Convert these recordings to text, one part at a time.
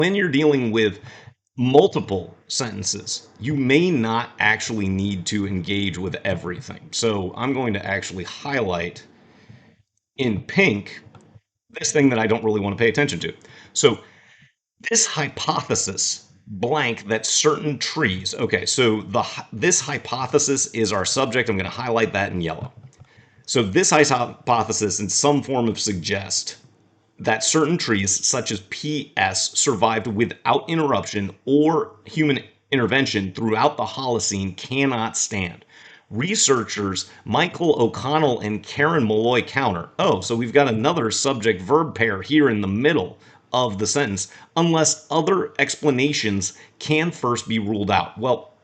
When you're dealing with multiple sentences, you may not actually need to engage with everything. So I'm going to actually highlight in pink this thing that I don't really want to pay attention to. So this hypothesis blank that certain trees, okay, so this hypothesis is our subject. I'm going to highlight that in yellow. So this hypothesis in some form of suggest that certain trees, such as PS, survived without interruption or human intervention throughout the Holocene cannot stand. Researchers Michael O'Connell and Karen Malloy counter. Oh, so we've got another subject verb pair here in the middle of the sentence, unless other explanations can first be ruled out. Well,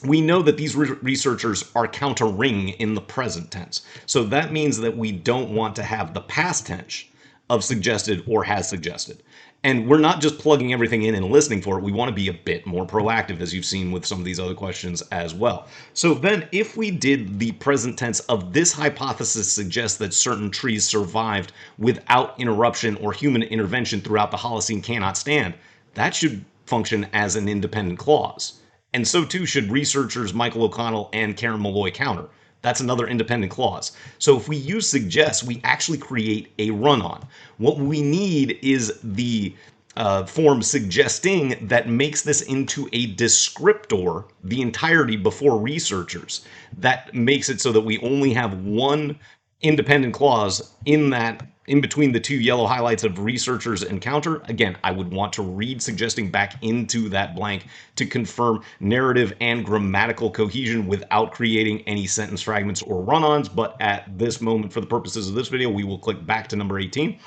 we know that these researchers are countering in the present tense. So that means that we don't want to have the past tense of suggested or has suggested. And we're not just plugging everything in and listening for it. We want to be a bit more proactive, as you've seen with some of these other questions as well. So then if we did the present tense of this hypothesis suggests that certain trees survived without interruption or human intervention throughout the Holocene cannot stand, that should function as an independent clause. And so too should researchers Michael O'Connell and Karen Malloy counter. That's another independent clause. So if we use suggest, we actually create a run-on. What we need is the form suggesting that makes this into a descriptor the entirety before researchers. That makes it so that we only have one independent clause in between the two yellow highlights of researchers and counter. Again, I would want to read suggesting back into that blank to confirm narrative and grammatical cohesion without creating any sentence fragments or run-ons. But at this moment, for the purposes of this video, we will click back to number 18.